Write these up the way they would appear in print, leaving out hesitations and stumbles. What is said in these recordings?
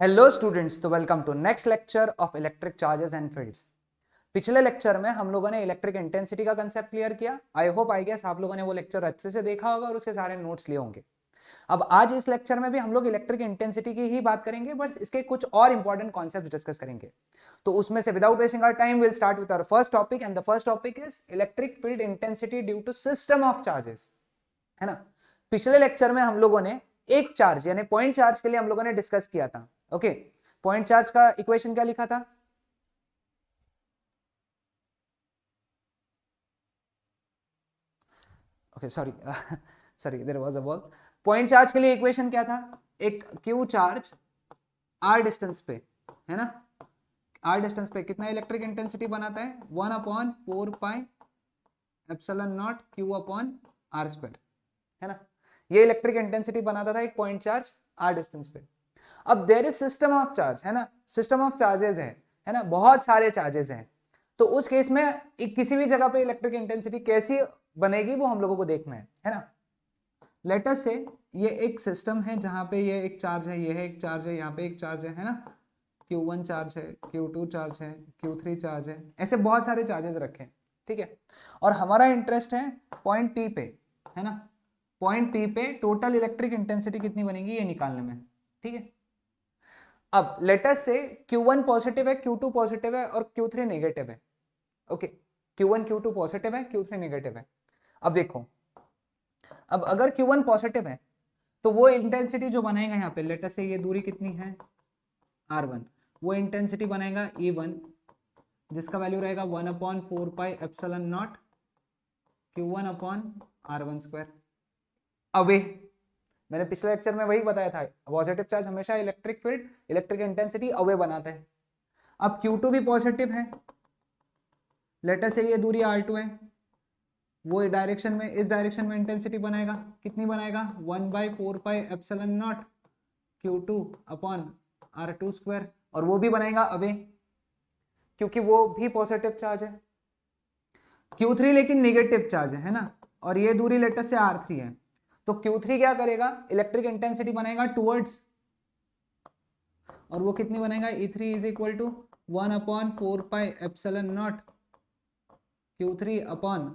Hello students, तो welcome to next lecture of electric charges and fields. पिछले lecture में हम लोगों ने इलेक्ट्रिक इंटेंसिटी का कंसेप्ट क्लियर किया। आई होप आई गेस आप लोगों ने वो लेक्चर अच्छे से देखा होगा और उसके सारे नोट्स लिए होंगे। अब आज इस लेक्चर में भी हम लोग इलेक्ट्रिक इंटेंसिटी की ही बात करेंगे, बट इसके कुछ और इंपॉर्टेंट कॉन्सेप्ट डिस्कस करेंगे। तो उसमें से without wasting our time will start with our first topic, and the first topic is electric field intensity due to system of charges. है ना। पिछले लेक्चर में हम लोगों ने एक चार्ज यानी पॉइंट चार्ज के लिए हम लोगों ने डिस्कस किया था। ओके, पॉइंट चार्ज का इक्वेशन क्या लिखा था? Okay sorry sorry, there was a work. Point charge के लिए इक्वेशन क्या था? एक क्यू चार्ज आर डिस्टेंस पे, है ना, आर डिस्टेंस पे कितना इलेक्ट्रिक इंटेंसिटी बनाता है? 1/4 pi epsilon not Q upon r square, है ना। ये इलेक्ट्रिक इंटेंसिटी बनाता था एक पॉइंट चार्ज आर डिस्टेंस पे। अब there is system of charge, है ना, सिस्टम ऑफ चार्जेस है ना, बहुत सारे चार्जेस हैं। तो उस केस में किसी भी जगह पे इलेक्ट्रिक इंटेंसिटी कैसी बनेगी वो हम लोगों को देखना है ना। लेट अस से ये एक सिस्टम है जहां पे ये एक चार्ज है, ये है एक चार्ज है, यहाँ पे एक चार्ज है ना, Q1 चार्ज है, Q2 चार्ज है, Q3 चार्ज है, ऐसे बहुत सारे चार्जेस रखे हैं। ठीक है, और हमारा इंटरेस्ट है पॉइंट P पे, है ना। पॉइंट P पे टोटल इलेक्ट्रिक इंटेंसिटी कितनी बनेगी ये निकालने में। ठीक है, अब लेटस से Q1 पॉजिटिव है, Q2 पॉजिटिव है और Q3 नेगेटिव है। ओके, Q1 Q2 पॉजिटिव है, Q3 नेगेटिव है। अब देखो, अब अगर Q1 पॉजिटिव है तो वो इंटेंसिटी जो बनाएगा यहाँ पे, लेटस से ये दूरी कितनी है R1, वो इंटेंसिटी बनाएगा E1, जिसका वैल्यू रहेगा 1/4 pi epsilon not Q1 upon R1 square. Away मैंने पिछले लेक्चर में वही बताया था, पॉजिटिव चार्ज हमेशा electric field electric intensity away बनाता है। अब Q2 भी पॉजिटिव है, लेटर से ये दूरी R2 है, वो डायरेक्शन में, इस डायरेक्शन में इंटेंसिटी बनाएगा, कितनी बनाएगा? 1/4 pi epsilon not Q2 upon R2 square, और वो भी बनाएगा अवे क्योंकि वो भी पॉजिटिव चार्ज है। Q3 लेकिन नेगेटिव चार्ज है ना, और ये दूरी लेटर से R3 है, तो Q3 क्या करेगा? इलेक्ट्रिक इंटेंसिटी बनाएगा टूवर्ड्स, और वो कितनी बनेगा? E3 is equal to 1/4 pi epsilon not Q3 upon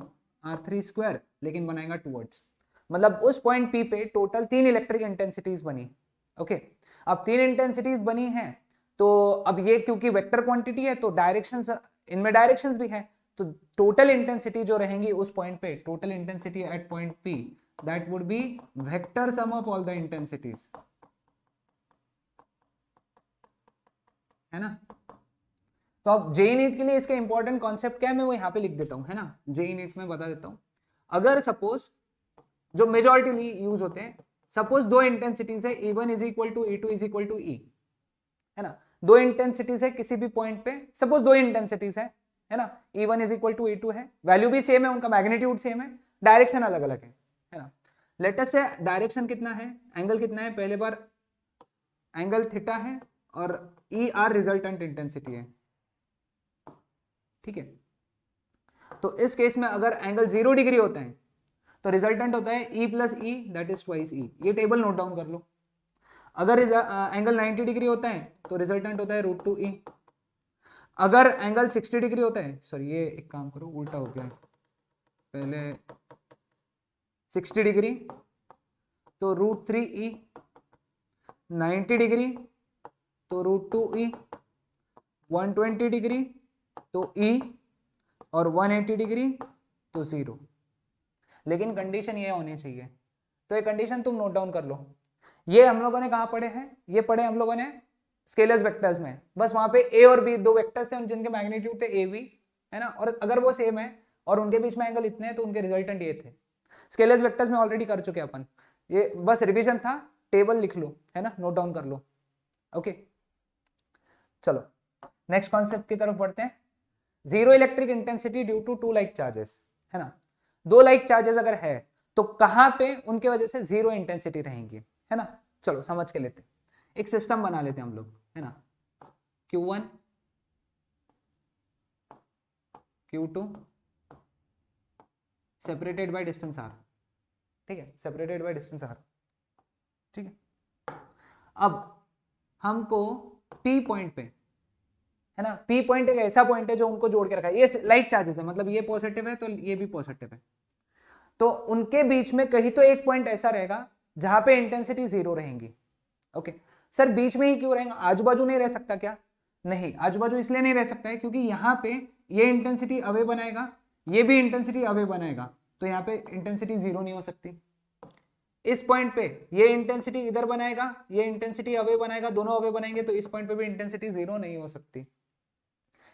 R3 square, लेकिन बनाएगा टूवर्ड्स। मतलब उस पॉइंट P पे टोटल 3 इलेक्ट्रिक इंटेंसिटीज बनी। ओके, अब 3 इंटेंसिटीज बनी हैं, तो अब ये क्योंकि वेक्टर क्वांटिटी है तो डायरेक्शंस, इनमें डायरेक्शंस भी है, तो टोटल इंटेंसिटी जो रहेंगी उस पॉइंट पे, total intensity at point P, that would be vector sum of all the intensities, है ना। तो अब जेई नीट के लिए इसका इंपॉर्टेंट कॉन्सेप्ट क्या है मैं वो यहाँ पे लिख देता हूँ, है ना। जेई नीट में बता देता हूँ। अगर सपोज जो मेजॉरिटी यूज होते हैं, सपोज दो इंटेंसिटीज है, E1 is equal to E2 is equal to E, है ना। दो इंटेंसिटीज है किसी भी पॉइंट पे, सपोज दो इंटेंसिटीज है ना, E1 is equal to E2 है, वैल्यू भी सेम है, उनका मैग्नीट्यूड सेम है, डायरेक्शन अलग अलग है ना। लेटेस्ट से डायरेक्शन कितना है, एंगल कितना है, पहले बार एंगल थीटा है और ER रिजल्टेंट इंटेंसिटी है। ठीक है, तो इस केस में अगर एंगल 0 डिग्री होता है तो रिजल्टेंट होता है E plus E, that is twice E. ये टेबल नोट डाउन कर लो। अगर एंगल 90 डिग्री होता है तो रिजल्टेंट होता है √2E। अगर एंगल 60 डिग्री होता है, सॉरी ये एक काम करो उल्टा हो गया है, पहले 60 डिग्री तो √3E, 90 डिग्री तो √2E, 120 डिग्री तो E, और 180 डिग्री तो 0। लेकिन कंडीशन ये होनी चाहिए, तो ये कंडीशन तुम नोट डाउन कर लो। ये हम लोगों ने कहाँ पढ़े हैं? ये पढ़े हम लोगों ने स्केलर्स वेक्टर्स में, बस वहां पे ए और बी दो वेक्टर्स थे जिनके मैग्नीट्यूड थे ए बी, है ना, और अगर वो सेम है और उनके बीच में एंगल इतने हैं तो उनके रिजल्टेंट ये थे। स्केलर्स वेक्टर्स में ऑलरेडी कर चुके अपन, ये बस रिवीजन था, टेबल लिख लो, है ना, नोट डाउन कर लो। ओके, चलो नेक्स्ट कॉन्सेप्ट की तरफ बढ़ते हैं। Zero electric intensity due to two like charges, है ना। दो लाइक चार्जेस अगर है तो कहां पे उनके वजह से जीरो इंटेंसिटी रहेंगी, है ना। चलो समझ के लेते, एक सिस्टम बना लेते हैं हम लोग, है ना। Q1 Q2 separated by distance R, ठीक है, सेपरेटेड बाय डिस्टेंस R, ठीक है। अब हमको पी पॉइंट पे, है ना, पी पॉइंट एक ऐसा पॉइंट है जो उनको जोड़ के रखा है, ये लाइक चार्जेस है, मतलब ये पॉजिटिव है तो ये भी पॉजिटिव है, तो उनके बीच में कहीं तो एक पॉइंट ऐसा रहेगा जहां पे इंटेंसिटी 0 रहेंगी। ओके सर बीच में ही क्यों रहेगा, आजू बाजू नहीं रह सकता क्या? नहीं, आजू बाजू इसलिए नहीं रह सकता है क्योंकि यहाँ पे ये इंटेंसिटी अवे बनाएगा, ये भी इंटेंसिटी अवे बनाएगा, तो यहाँ पे इंटेंसिटी 0 नहीं हो सकती। इस पॉइंट पे ये इंटेंसिटी इधर बनाएगा, ये इंटेंसिटी अवे बनाएगा, दोनों अवे बनाएंगे, तो इस पॉइंट पे भी इंटेंसिटी 0 नहीं हो सकती।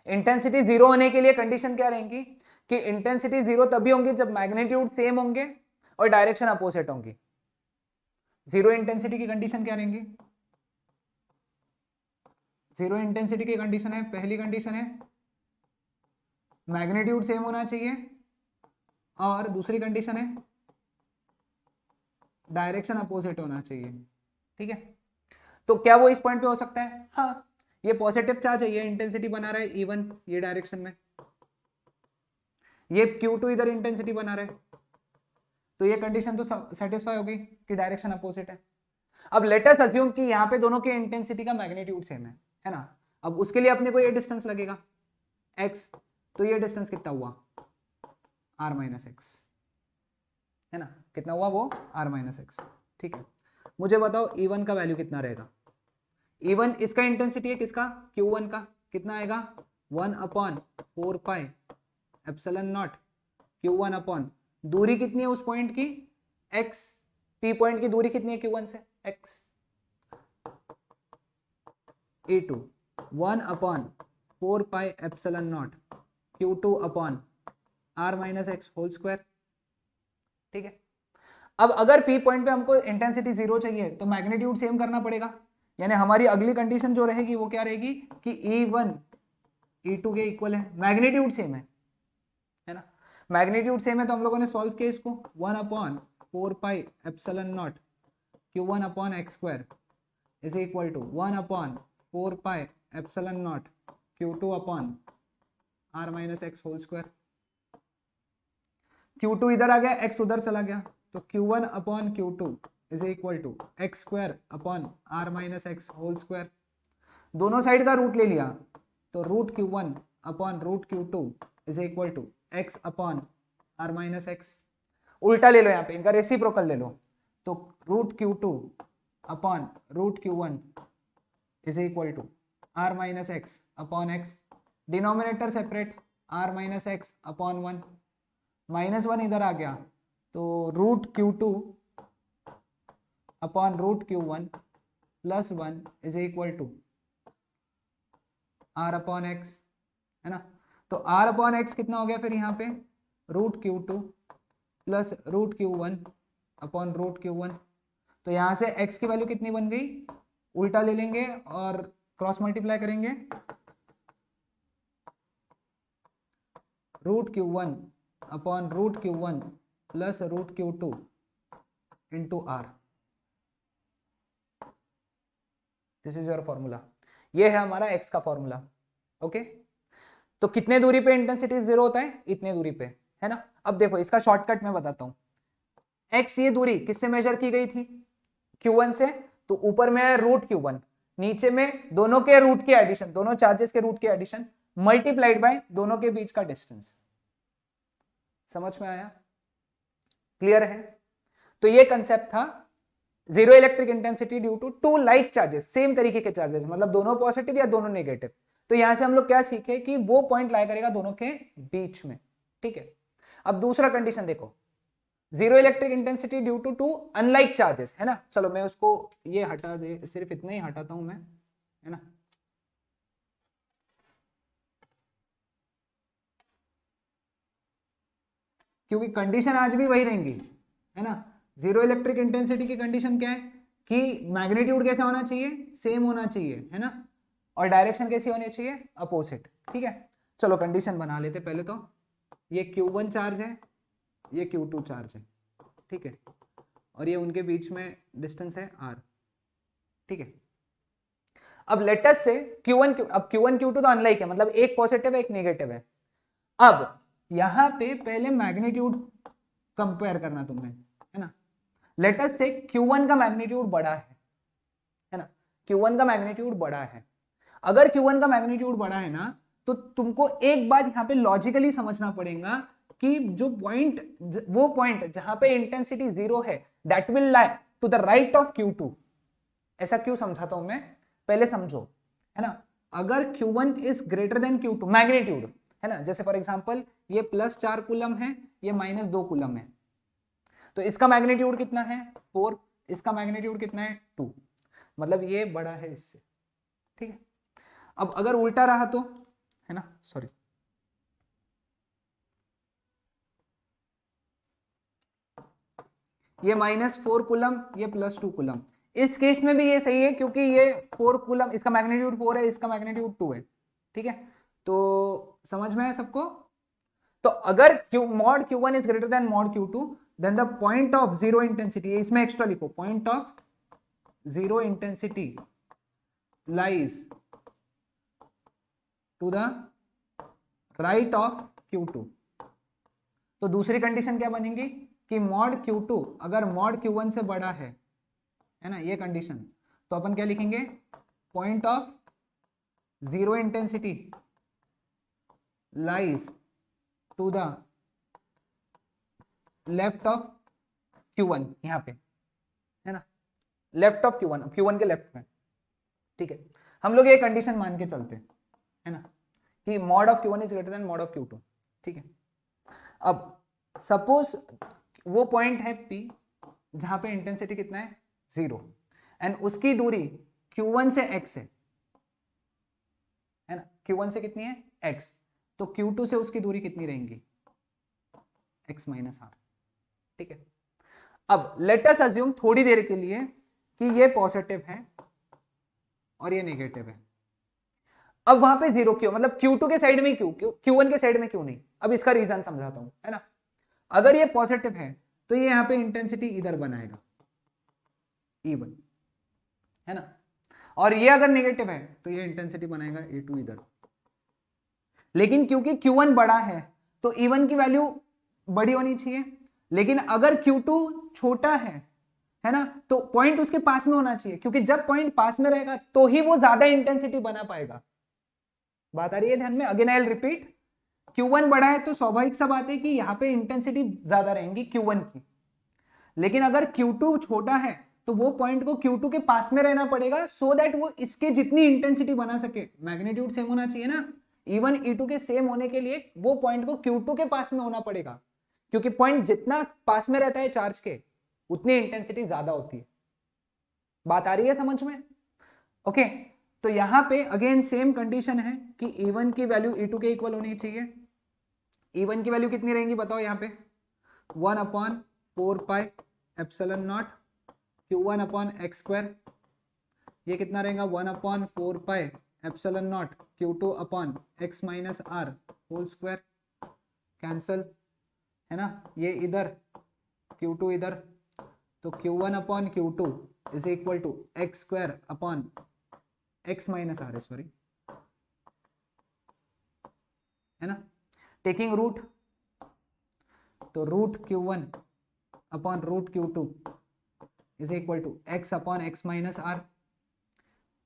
इंटेंसिटी 0 होने के लिए कंडीशन क्या रहेंगी कि इंटेंसिटी 0 तभी होंगी जब मैग्नीट्यूड सेम होंगे और डायरेक्शन अपोजिट होंगी। 0 इंटेंसिटी की कंडीशन क्या रहेंगी? 0 इंटेंसिटी की कंडीशन है, पहली कंडीशन है मैग्नीट्यूड सेम होना चाहिए, और दूसरी कंडीशन है डायरेक्शन अपोजिट होना चाहिए। ठीक है, तो क्या वो इस पॉइंट पे हो सकता है? हाँ, ये पॉजिटिव चार्ज है, ये इंटेंसिटी बना रहा है E1 ये डायरेक्शन में, ये Q2 इधर इंटेंसिटी बना रहा है, तो ये कंडीशन तो सेटिस्फाई हो गई कि डायरेक्शन अपोजिट है। अब लेट अस अज्यूम कि यहाँ पे दोनों के इंटेंसिटी का मैग्नीट्यूड सेम है ना, अब उसके लिए अपने को ये डिस्टेंस लगेगा x, तो ये डिस्टेंस कितना हुआ r माइनस एक्स, है ना, कितना हुआ वो r माइनस एक्स। ठीक है, मुझे बताओ E1 का वैल्यू कितना रहेगा? E1 इसका इंटेंसिटी है किसका? Q1 का, कितना आएगा 1/4 pi epsilon not Q1 upon दूरी कितनी है उस पॉइंट की x, P पॉइंट की दूरी कितनी है Q1 से x, E2 1/4 pi epsilon not Q2 upon r minus x whole square. ठीक है, अब अगर P पॉइंट पे हमको इंटेंसिटी 0 चाहिए तो मैग्नीट्यूड सेम करना पड़ेगा, यानी हमारी अगली कंडीशन जो रहेगी वो क्या रहेगी कि E1 E2 के इक्वल है, मैग्नीट्यूड सेम है ना, मैग्नीट्यूड सेम है तो हम लोगों ने सॉल्व किया इसको 1/4 pi epsilon not Q1 upon x square is equal to 1/4 pi epsilon not Q2 upon r minus x whole square. Q2 इधर आ गया, x उधर चला गया, तो Q1 upon Q2 is equal to x square upon r minus x whole square. दोनों side का root ले लिया तो root Q1 upon root Q2 is equal to x upon r minus x. उल्टा ले लो, यहाँ पे इनका रेसिप्रोकल ले लो, तो root Q2 upon root Q1 is equal to r minus x upon x, denominator separate r minus x upon 1, -1 इधर आ गया तो root Q2 upon root Q1 plus 1 is equal to r upon x, है ना, तो r upon x कितना हो गया फिर यहाँ पे root Q2 plus root Q1 upon root Q1, तो यहाँ से x की वैल्यू कितनी बन गई, उल्टा ले लेंगे और क्रॉस मल्टीप्लाई करेंगे, root Q1 upon root Q1 plus root Q2 into r, this is your formula, ये है हमारा x का फॉर्मूला। ओके, तो कितने दूरी पे इंटेंसिटी 0 होता है, इतने दूरी पे, है ना। अब देखो इसका शॉर्टकट मैं बताता हूं, x ये दूरी किससे मेजर की गई थी, Q1 से, तो ऊपर में है रूट Q1, नीचे में दोनों के रूट के एडिशन, दोनों चार्जेस के रूट के एडिशन मल्टीप्लाइड बाय दोनों के बीच का डिस्टेंस। समझ में आया, क्लियर है? तो ये कंसेप्ट था zero electric intensity due to two like charges, same तरीके के चार्जेस, मतलब दोनों पॉजिटिव या दोनों नेगेटिव। तो यहां से हम लोग क्या सीखे कि वो पॉइंट लाया करेगा दोनों के बीच में। ठीक है, अब दूसरा कंडीशन देखो, zero electric intensity due to two unlike charges, है ना। चलो मैं उसको ये हटा दे, सिर्फ इतना ही हटाता हूं मैं, है ना। क्योंकि कंडीशन आज भी वही रहेंगी, है ना। जीरो इलेक्ट्रिक इंटेंसिटी की कंडीशन क्या है कि मैग्नीट्यूड कैसा होना चाहिए, सेम होना चाहिए, है ना, और डायरेक्शन कैसी होनी चाहिए, अपोजिट। ठीक है, चलो कंडीशन बना लेते पहले तो, ये Q1 चार्ज है, ये Q2 चार्ज है, ठीक है, और ये उनके बीच में डिस्टेंस है r। ठीक है, अब लेटस से अब Q1 Q2 तो अनलाइक है, मतलब एक पॉजिटिव है एक नेगेटिव है। अब यहां पे पहले मैग्नीट्यूड कंपेयर करना तुमने, है ना। लेटस से Q1 का मैग्नीट्यूड बड़ा है ना, Q1 का मैग्नीट्यूड बड़ा है। अगर Q1 का मैग्नीट्यूड बड़ा है ना, तो तुमको एक बात यहाँ पे लॉजिकली समझना पड़ेगा कि जो पॉइंट, वो पॉइंट जहां पे इंटेंसिटी 0 है, that will lie to the right of Q2। ऐसा क्यों समझाता हूं मैं, पहले समझो, है ना। अगर Q1 is greater then Q2 magnitude, है ना, जैसे फॉर एग्जांपल ये +4 कूलम है, ये -2 कूलम है, तो इसका मैग्नीट्यूड कितना है 4, इसका मैग्नीट्यूड कितना है 2, मतलब ये बड़ा है इससे, ठीक है। अब अगर उल्टा रहा तो, है ना, सॉरी, ये -4 कूलम, ये +2 कूलम, इस केस में भी ये सही है क्योंकि ये 4 कूलम, इसका मैग्नीट्यूड 4 है, इसका मैग्नीट्यूड 2 है, ठीक है। तो समझ में है सबको। तो अगर mod Q1 is greater than mod Q2, then the point of zero intensity, इसमें एक्स्ट्रा लिखो, point of zero intensity lies to the right of Q2। तो दूसरी कंडीशन क्या बनेगी कि मॉड Q2 अगर मॉड Q1 से बड़ा है ना, ये कंडीशन, तो अपन क्या लिखेंगे, point of zero intensity lies to the left of Q1, यहां पे, है ना, लेफ्ट ऑफ Q1, Q1 के लेफ्ट में, ठीक है। हम लोग ये कंडीशन मान के चलते हैं, है ना, कि mod of Q1 is greater than mod of Q2, ठीक है। अब सपोज वो पॉइंट है P जहां पे इंटेंसिटी कितना है 0, एंड उसकी दूरी Q1 से x है ना, Q1 से कितनी है x, तो Q2 से उसकी दूरी कितनी रहेंगी x - r, ठीक है। अब लेट अस अज्यूम थोड़ी देर के लिए कि ये पॉजिटिव है और ये नेगेटिव है। अब वहां पे 0 क्यों, मतलब Q2 के साइड में क्यों, Q1 के साइड में क्यों नहीं, अब इसका रीजन समझाता हूं, है ना। अगर ये पॉजिटिव है तो ये यहां पे इंटेंसिटी इधर बनाएगा E1, है ना, और ये अगर नेगेटिव है तो ये इंटेंसिटी बनाएगा E2 इधर। लेकिन क्योंकि Q1 बड़ा है तो E1 की वैल्यू बड़ी होनी चाहिए, लेकिन अगर Q2 छोटा है ना, तो पॉइंट उसके पास में होना चाहिए, क्योंकि जब पॉइंट पास में रहेगा तो ही वो ज्यादा इंटेंसिटी बना पाएगा। बात आ रही है ध्यान में, again I will repeat, Q1 बड़ा है तो स्वाभाविक सा बात है कि यहां पे इंटेंसिटी ज्यादा रहेंगी Q1 की, लेकिन अगर Q2 छोटा है तो वो पॉइंट को Q2 के पास में रहना पड़ेगा, सो दैट वो इसके जितनी इंटेंसिटी बना सके। मैग्नीट्यूड सेम होना चाहिए ना, E1 E2 के सेम होने के लिए वो पॉइंट को Q2 के पास में होना पड़ेगा, क्योंकि पॉइंट जितना पास में रहता है चार्ज के उतनी इंटेंसिटी ज्यादा होती है। बात आ रही है समझ में, ओके। तो यहां पे अगेन सेम कंडीशन है कि E1 की वैल्यू E2 के इक्वल होनी चाहिए। E1 की वैल्यू कितनी रहेंगी बताओ, यहाँ पे 1/4 pi epsilon not Q1 upon x square, ये कितना रहेगा 1/4 pi epsilon not Q2 upon x minus r whole square, cancel, है ना, ये इधर Q2 इधर, तो Q1 upon Q2 is equal to x square upon x minus r है, सॉरी, है ना, टेकिंग रूट, तो root Q1 upon root Q2 is equal to x upon x minus r,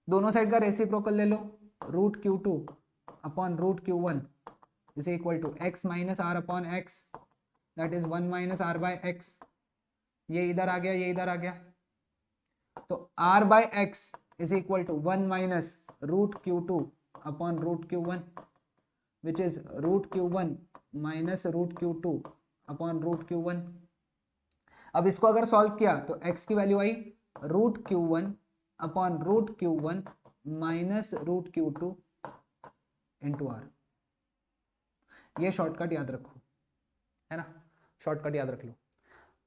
दोनों साइड का रेसिप्रोकल ले लो, root Q2 upon root Q1 is equal to x minus r upon x, that is 1 minus r by x, ये इधर आ गया, ये इधर आ गया, तो r by x is equal to 1 minus root Q2 upon root Q1 which is root Q1 minus root Q2 upon root Q1। अब इसको अगर सॉल्व किया तो x की वैल्यू आई root Q1 upon root Q1 minus root Q2 into r. ये shortcut याद रखो, है ना, शॉर्टकट याद रख लो।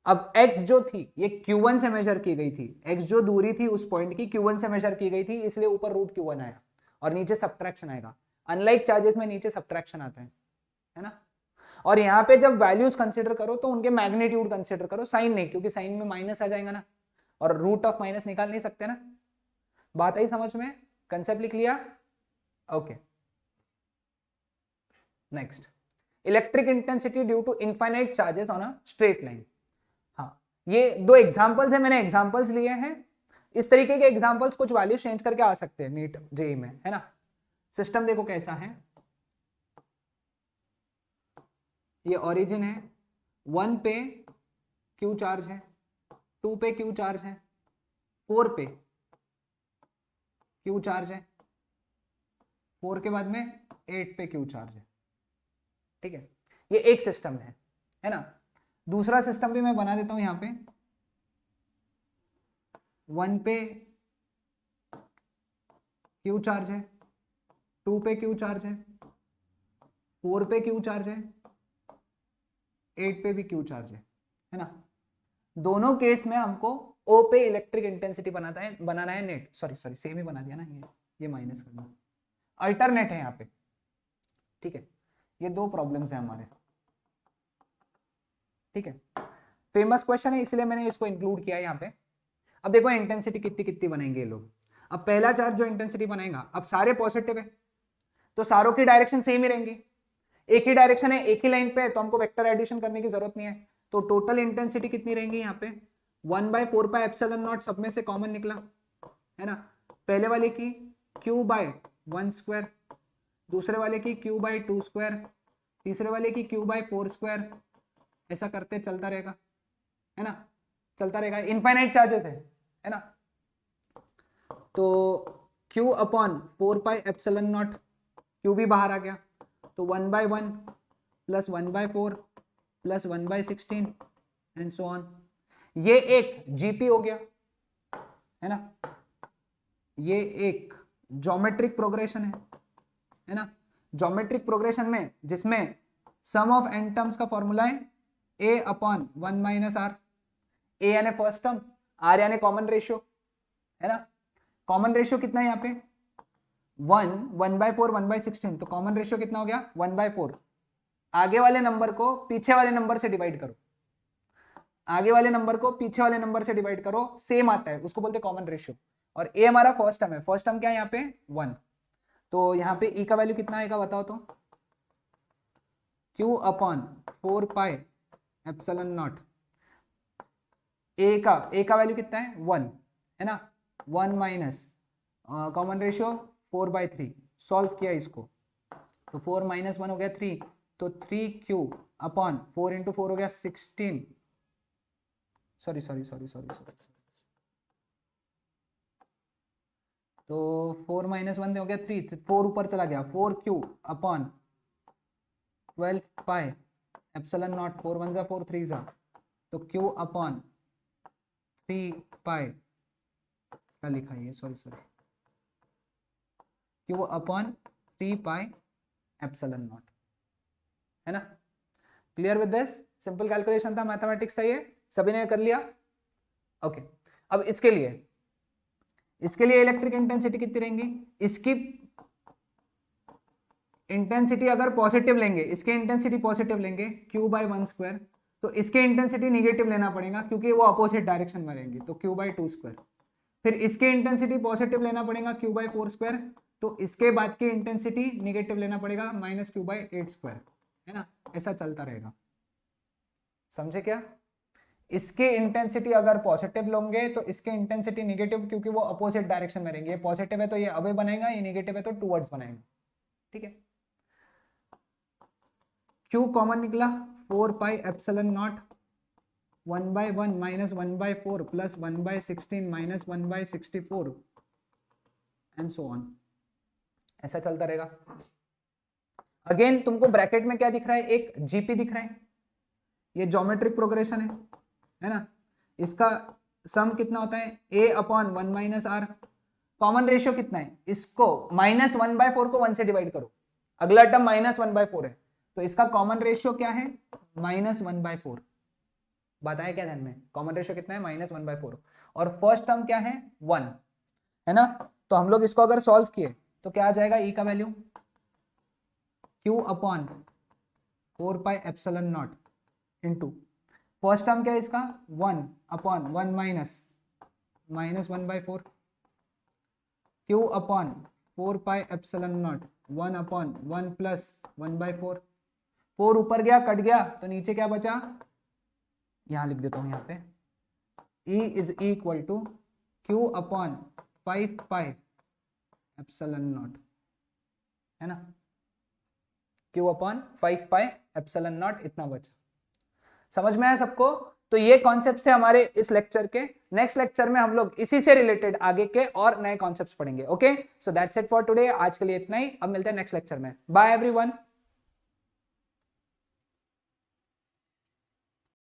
अब x जो थी ये Q1 से मेजर की गई थी, x जो दूरी थी उस पॉइंट की Q1 से मेजर की गई थी, इसलिए ऊपर रूट Q1 आया और नीचे सब्ट्रैक्शन आएगा। अनलाइक चार्जेस में नीचे सब्ट्रैक्शन आता है ना। और यहाँ पे जब वैल्यूज कंसीडर करो तो उनके मैग्नीट्यूड कंसीडर करो, साइन नहीं, क्योंकि साइन में माइनस आ जाएगा ना, और रूट ऑफ माइनस निकाल नहीं सकते ना। बात आई समझ में, कंसेप्ट लिख लिया, okay. Next, electric intensity due to infinite charges on a straight line. हाँ, ये दो एग्जांपल्स है, मैंने एग्जांपल्स लिए हैं, इस तरीके के एग्जांपल्स कुछ वैल्यू चेंज करके आ सकते हैं नीट जेई में, है ना। सिस्टम देखो कैसा है, ये ओरिजिन है, 1 पे क्यू चार्ज है, 2 पे क्यू चार्ज है, 4 पे क्यू चार्ज है, 4 के बाद में 8 पे क्यू चार्ज है, ठीक है। ये एक सिस्टम है ना। दूसरा सिस्टम भी मैं बना देता हूं यहां पे, 1 पे क्यू चार्ज है, 2 पे क्यू चार्ज है, 4 पे क्यू चार्ज है, 8 पे भी क्यू चार्ज है ना। दोनों केस में हमको ओ पे इलेक्ट्रिक इंटेंसिटी बनाना है नेट, सॉरी सेम ही बना दिया ना, ये माइनस करना, अल्टरनेट है यहाँ पे, ठीक है। ये दो प्रॉब्लम्स है हमारे, ठीक है। फेमस क्वेश्चन है इसलिए मैंने इसको इंक्लूड किया है यहाँ पे। अब देखो इंटेंसिटी कितनी कितनी बनाएंगे ये लोग। अब पहला चार्ज जो इंटेंसिटी बनाएगा, अब सारे पॉजिटिव है तो सारों की डायरेक्शन सेम ही रहेंगी, एक ही डायरेक्शन है, एक ही लाइन पे है, तो हमको वेक्टर एडिशन करने की जरूरत नहीं है। तो टोटल इंटेंसिटी कितनी रहेंगी यहाँ पे, 1/4 पाई एप्सिलॉन नॉट, सब में से कॉमन निकला, है ना। पहले वाले की q/1², दूसरे वाले की q/2², तीसरे वाले की q/4², ऐसा करते चलता रहेगा, है ना, चलता रहेगा। इनफाइनाइट चार्जेस है ना। तो q/4 pi epsilon not, q भी बाहर आ गया, तो 1/1 plus 1/4 plus 1/16 and so on. ये एक जीपी हो गया, है ना। ये एक ज्योमेट्रिक प्रोग्रेशन है ना। ज्योमेट्रिक प्रोग्रेशन में जिसमें सम ऑफ एन टर्म्स का फॉर्मूला है a/1 - r, a यानी फर्स्ट टर्म, r यानी कॉमन रेशियो, है ना। कॉमन रेशियो कितना है यहाँ पे 1/4 1/16, तो कॉमन रेशियो कितना हो गया 1/4। आगे वाले नंबर को पीछे वाले नंबर से डिवाइड करो, आगे वाले नंबर को पीछे वाले नंबर से डिवाइड करो, सेम आता है, उसको बोलते हैं कॉमन रेशियो। और ए हमारा फर्स्ट टर्म है, फर्स्ट टर्म क्या है यहाँ पे 1, तो यहाँ पे ई का वैल्यू कितना आएगा बताओ तो, q/4 पाई एप्सिलॉन नॉट, ए का वैल्यू कितना है 1, है ना। 1 माइनस कॉमन रेशियो 4/3, सॉल्व किया इसको तो 4 - 1 हो गया 3, तो 3q/4 × 4 हो गया 16, सॉरी तो 4 - 1 हो गया 3, 4 ऊपर चला गया, 4q/12 पाई एप्सिलॉन नॉट, 4 1 = 4 3 = तो q/3 पाई, क्या लिखा है sorry q/3 pi epsilon not, है ना। Clear with this, simple calculation था, मैथमेटिक्स था ये, सभी ने कर लिया। ओके अब इसके लिए इलेक्ट्रिक इंटेंसिटी कितनी रहेंगी, इसकी इंटेंसिटी अगर पॉजिटिव लेंगे, इसके इंटेंसिटी पॉजिटिव लेंगे q/1², तो इसके इंटेंसिटी निगेटिव लेना पड़ेगा क्योंकि वो अपोजिट डायरेक्शन में रहेंगे, तो q/2²। फिर इसके इंटेंसिटी पॉजिटिव लेना पड़ेगा q/4², तो इसके बाद की इंटेंसिटी निगेटिव लेना पड़ेगा -q/8², है ना। ऐसा चलता रहेगा, समझे क्या। इसके इंटेंसिटी अगर पॉजिटिव लोगे तो इसके इंटेंसिटी निगेटिव, क्योंकि वो अपोजिट डायरेक्शन में रहेंगे, ये पॉजिटिव है तो ये अवे बनाएगा, ये निगेटिव है तो टूवर्ड्स बनाएगा, ठीक है। क्यू कॉमन निकला 4 पाई epsilon not, 1/1 - 1/4 plus 1/16 - 1/64 and so on, ऐसा चलता रहेगा। अगेन तुमको ब्रैकेट में क्या दिख रहा है, एक जीपी दिख रहा है, ये ज्योमेट्रिक प्रोग्रेशन है ना। इसका सम कितना होता है a/1 - r, कॉमन रेशियो कितना है, इसको -1/4 को 1 से डिवाइड करो, अगला टर्म -1/4 है, तो इसका कॉमन रेशियो क्या है -1/4, बताया क्या ध्यान में, कॉमन रेशियो कितना है -1/4, और फर्स्ट टर्म क्या है 1, है ना। तो हम लोग इसको अगर सॉल्व किए तो क्या आ जाएगा, ई का value q/4 pi epsilon not into first term क्या है इसका 1/1 minus -1/4, q/4 pi epsilon not 1/1 plus 1/4, 4 ऊपर गया कट गया तो नीचे क्या बचा, यहां लिख देता हूं यहाँ पे E = Q upon 5 pi epsilon not, है ना, Q upon 5 pi epsilon not, इतना बचा। समझ में आया सबको? तो ये कॉन्सेप्ट है हमारे इस लेक्चर के। नेक्स्ट लेक्चर में हम लोग इसी से रिलेटेड आगे के और नए कॉन्सेप्ट्स पढ़ेंगे। Okay, so that's it for today. आज के लिए इतना ही, अब मिलते हैं नेक्स्ट लेक्चर में। Bye everyone.